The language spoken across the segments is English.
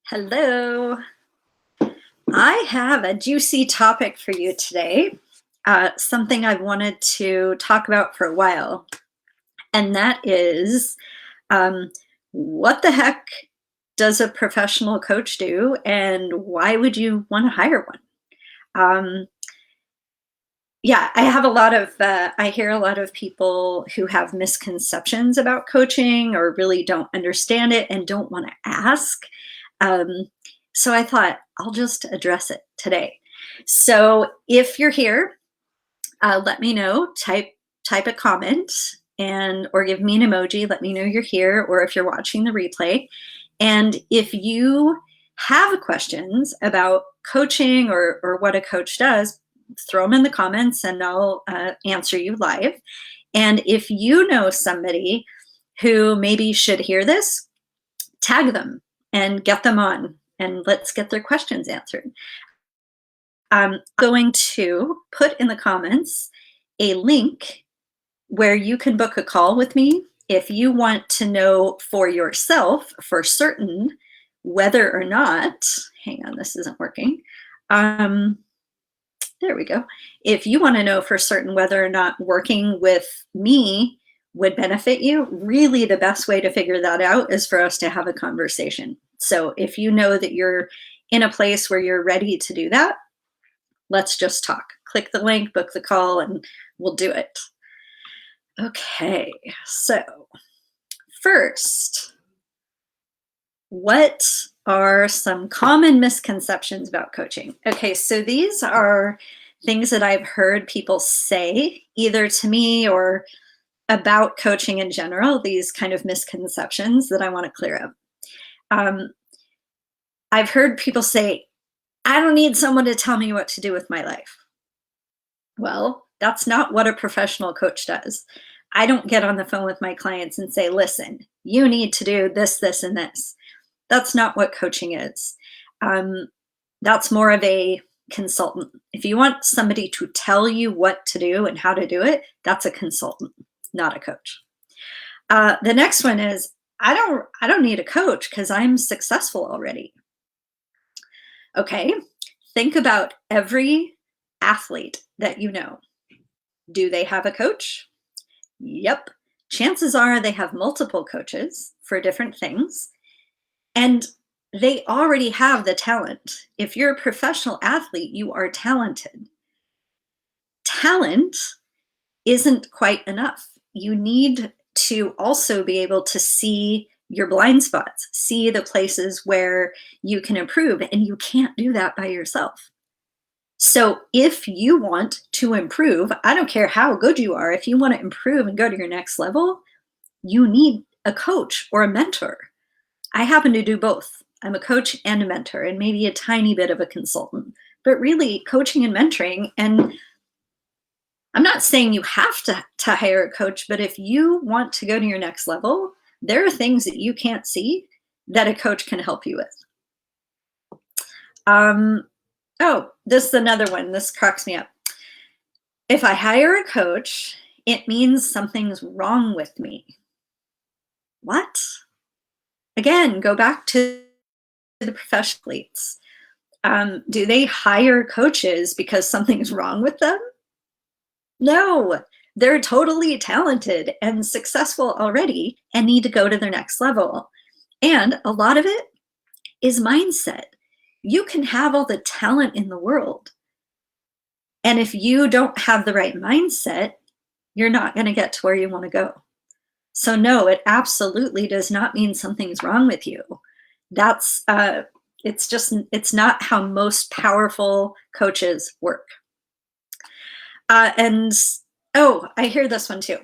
Hello. I have a juicy topic for you today, something I've wanted to talk about for a while, and that is um, what the heck does a professional coach do, and why would you want to hire one? Um, yeah, I hear a lot of people who have misconceptions about coaching or really don't understand it and don't want to ask. Um, so I thought I'll just address it today. So if you're here, let me know. Type a comment and or give me an emoji. Let me know you're here, or if you're watching the replay. And if you have questions about coaching or what a coach does, throw them in the comments and I'll answer you live. And if you know somebody who maybe should hear this, tag them and get them on and let's get their questions answered. I'm going to put in the comments a link where you can book a call with me if you want to know for yourself for certain whether or not, hang on, this isn't working. There we go. If you want to know for certain whether or not working with me would benefit you, really the best way to figure that out is for us to have a conversation. So if you know that you're in a place where you're ready to do that, let's just talk. Click the link, book the call, and we'll do it. Okay, so first, what are some common misconceptions about coaching? Okay, so these are things that I've heard people say either to me or about coaching in general, these kind of misconceptions that I want to clear up. I've heard people say, I don't need someone to tell me what to do with my life. Well, that's not what a professional coach does. I don't get on the phone with my clients and say, listen, you need to do this, this, and this. That's not what coaching is. That's more of a consultant. If you want somebody to tell you what to do and how to do it, that's a consultant, not a coach. The next one is, I don't need a coach because I'm successful already. Okay, think about every athlete that you know. Do they have a coach? Yep. Chances are they have multiple coaches for different things. And they already have the talent. If you're a professional athlete, you are talented. Talent isn't quite enough. You need to also be able to see your blind spots, see the places where you can improve, and you can't do that by yourself. So if you want to improve, I don't care how good you are, if you want to improve and go to your next level, you need a coach or a mentor. I happen to do both. I'm a coach and a mentor and maybe a tiny bit of a consultant, but really coaching and mentoring. And I'm not saying you have to hire a coach, but if you want to go to your next level, there are things that you can't see that a coach can help you with. Oh, this is another one. This cracks me up. If I hire a coach, it means something's wrong with me. What? Again, go back to the professional athletes. Do they hire coaches because something's wrong with them? No, they're totally talented and successful already and need to go to their next level. And a lot of it is mindset. You can have all the talent in the world. And if you don't have the right mindset, you're not going to get to where you want to go. So no, it absolutely does not mean something's wrong with you. That's it's not how most powerful coaches work. And oh, I hear this one too.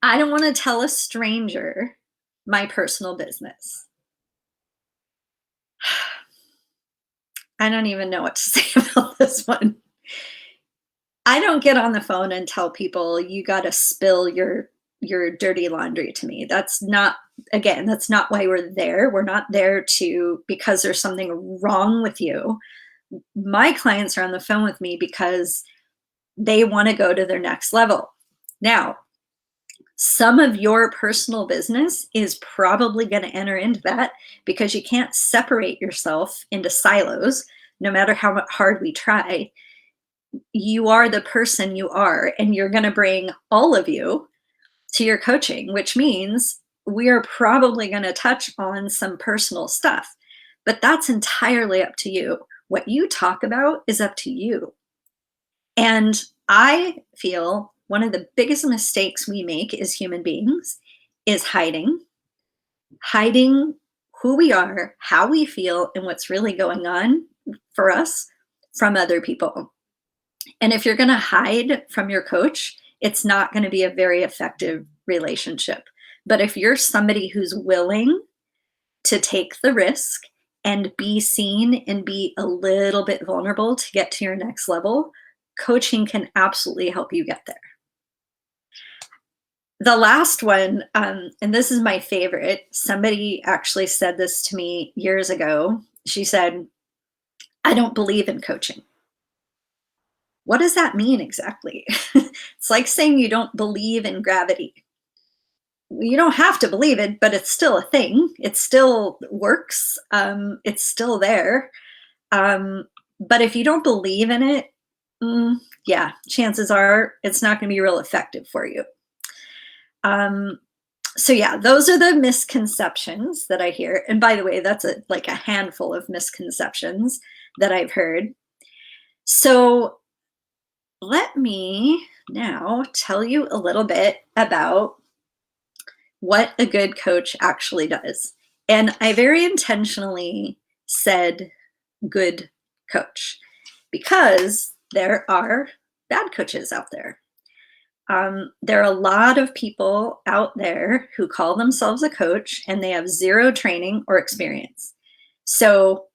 I don't want to tell a stranger my personal business. I don't even know what to say about this one. I don't get on the phone and tell people you got to spill your dirty laundry to me. That's not, again, that's not why we're there. We're not there to because there's something wrong with you. My clients are on the phone with me because they want to go to their next level. Now, Some of your personal business is probably going to enter into that because you can't separate yourself into silos no matter how hard we try. You are the person you are, and you're going to bring all of you to your coaching, which means we are probably going to touch on some personal stuff, but that's entirely up to you. What you talk about is up to you. And I feel one of the biggest mistakes we make as human beings is hiding who we are, how we feel, and what's really going on for us from other people. And if you're going to hide from your coach, it's not going to be a very effective relationship. But if you're somebody who's willing to take the risk and be seen and be a little bit vulnerable to get to your next level, coaching can absolutely help you get there. The last one, and this is my favorite, somebody actually said this to me years ago. She said, I don't believe in coaching. What does that mean exactly? It's like saying you don't believe in gravity. You don't have to believe it, but it's still a thing. It still works. It's still there. But if you don't believe in it, yeah, chances are it's not going to be real effective for you. So yeah, those are the misconceptions that I hear. And by the way, that's like a handful of misconceptions that I've heard. So let me now tell you a little bit about what a good coach actually does. And I very intentionally said good coach because there are bad coaches out there. There are a lot of people out there who call themselves a coach and they have zero training or experience. So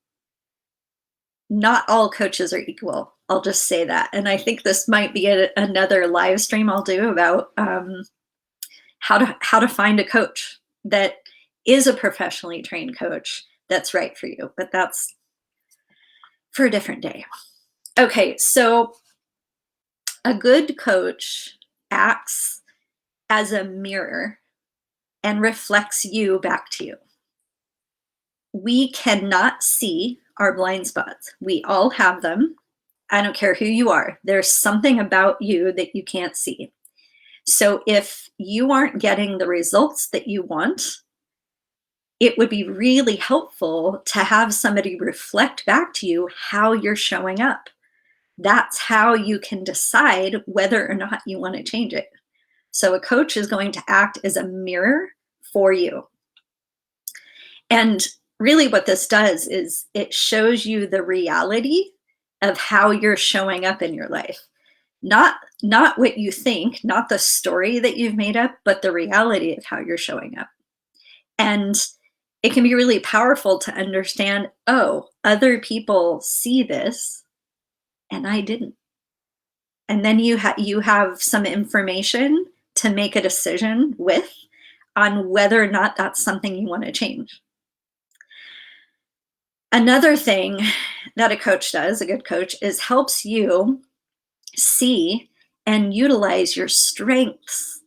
not all coaches are equal. I'll just say that. And I think this might be another live stream I'll do about how to find a coach that is a professionally trained coach that's right for you. But that's for a different day. Okay, so a good coach acts as a mirror and reflects you back to you. We cannot see our blind spots. We all have them. I don't care who you are. There's something about you that you can't see. So if you aren't getting the results that you want, it would be really helpful to have somebody reflect back to you how you're showing up. That's how you can decide whether or not you want to change it. So a coach is going to act as a mirror for you. And really what this does is it shows you the reality of how you're showing up in your life. Not what you think, not the story that you've made up, but the reality of how you're showing up. And it can be really powerful to understand, oh, other people see this and I didn't. And then you have some information to make a decision with on whether or not that's something you want to change. Another thing that a coach does, a good coach, is helps you see and utilize your strengths.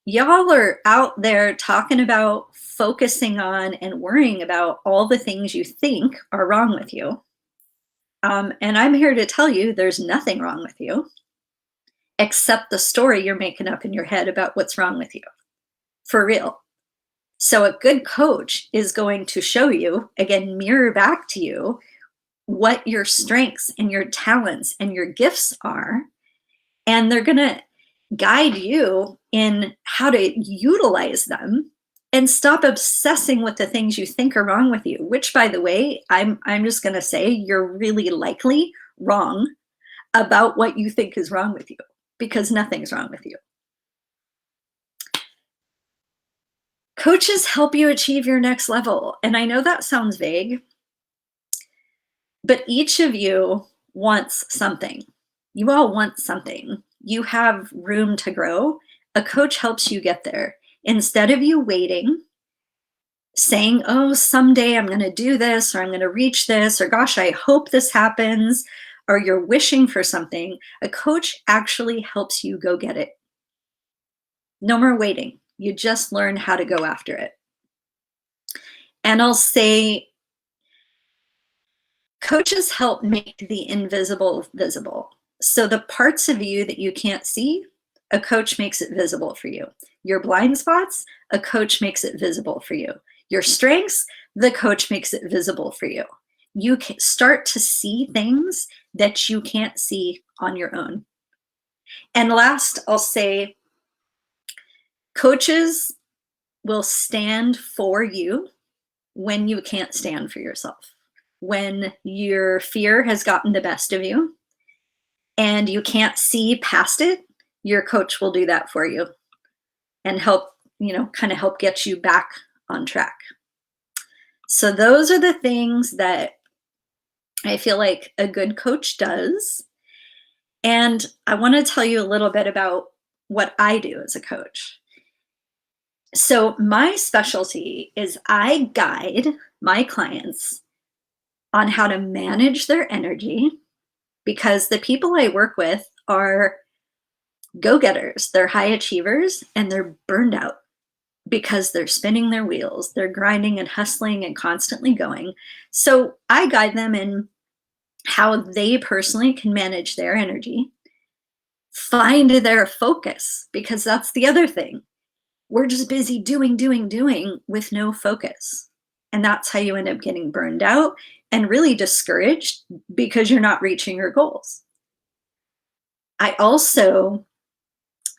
Y'all are out there talking about focusing on and worrying about all the things you think are wrong with you. And I'm here to tell you there's nothing wrong with you except the story you're making up in your head about what's wrong with you. For real. So a good coach is going to show you, again, mirror back to you what your strengths and your talents and your gifts are. And they're going to guide you in how to utilize them and stop obsessing with the things you think are wrong with you, which, by the way, I'm just going to say you're really likely wrong about what you think is wrong with you because nothing's wrong with you. Coaches help you achieve your next level. And I know that sounds vague, but each of you wants something. You all want something. You have room to grow. A coach helps you get there. Instead of you waiting, saying, oh, someday I'm going to do this, or I'm going to reach this, or gosh, I hope this happens, or you're wishing for something, a coach actually helps you go get it. No more waiting. You just learn how to go after it. And I'll say coaches help make the invisible visible. So the parts of you that you can't see, a coach makes it visible for you. Your blind spots, a coach makes it visible for you. Your strengths, the coach makes it visible for you. You can start to see things that you can't see on your own. And last, I'll say coaches will stand for you when you can't stand for yourself. When your fear has gotten the best of you and you can't see past it, your coach will do that for you and help, kind of help get you back on track. So those are the things that I feel like a good coach does. And I want to tell you a little bit about what I do as a coach. So my specialty is I guide my clients on how to manage their energy, because the people I work with are go-getters, they're high achievers, and they're burned out because they're spinning their wheels, they're grinding and hustling and constantly going. So I guide them in how they personally can manage their energy, find their focus, because that's the other thing. We're just busy doing with no focus. And that's how you end up getting burned out and really discouraged because you're not reaching your goals. I also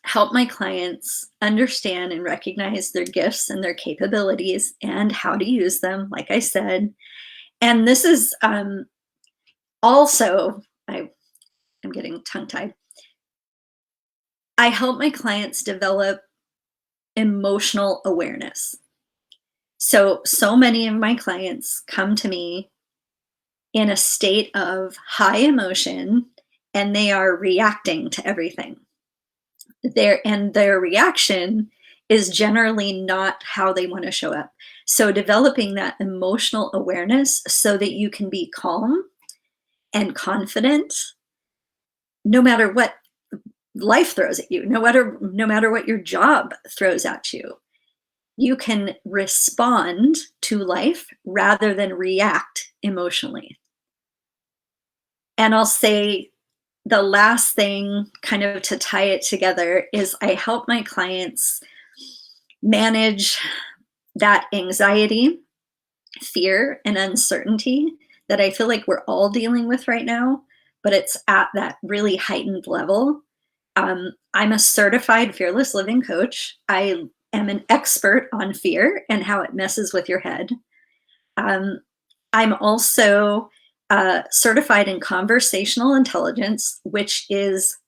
help my clients understand and recognize their gifts and their capabilities and how to use them, like I said. And this is also, I'm getting tongue-tied. I help my clients develop emotional awareness. So many of my clients come to me in a state of high emotion and they are reacting to everything. Their reaction is generally not how they want to show up. So developing that emotional awareness so that you can be calm and confident no matter what life throws at you, no matter what your job throws at you. You can respond to life rather than react emotionally. And I'll say the last thing, kind of to tie it together, is I help my clients manage that anxiety, fear, and uncertainty that I feel like we're all dealing with right now, but it's at that really heightened level. I'm a certified fearless living coach. I am an expert on fear and how it messes with your head. I'm also certified in conversational intelligence, which is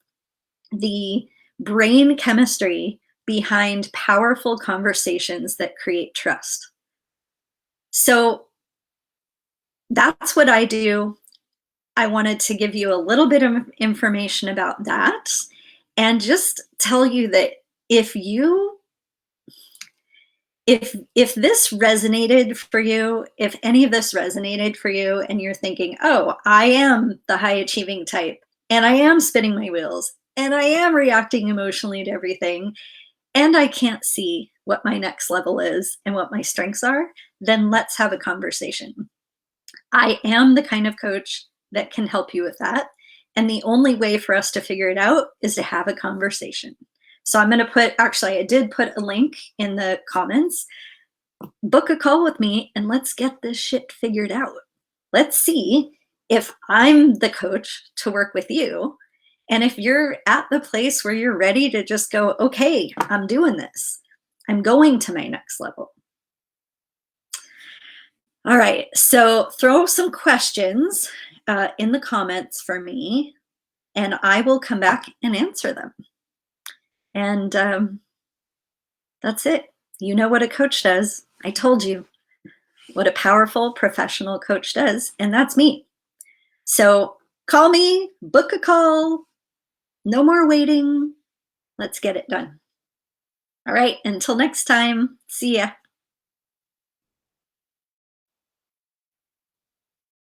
the brain chemistry behind powerful conversations that create trust. So that's what I do. I wanted to give you a little bit of information about that and just tell you that if this resonated for you, if any of this resonated for you and you're thinking, oh, I am the high achieving type and I am spinning my wheels and I am reacting emotionally to everything and I can't see what my next level is and what my strengths are, then let's have a conversation. I am the kind of coach that can help you with that. And the only way for us to figure it out is to have a conversation. So I'm going to I did put a link in the comments. Book a call with me and let's get this shit figured out. Let's see if I'm the coach to work with you. And if you're at the place where you're ready to just go, okay, I'm doing this. I'm going to my next level. All right, so throw some questions in the comments for me, and I will come back and answer them. And that's it. You know what a coach does. I told you what a powerful professional coach does, and that's me. So call me, book a call, no more waiting. Let's get it done. All right, until next time, see ya.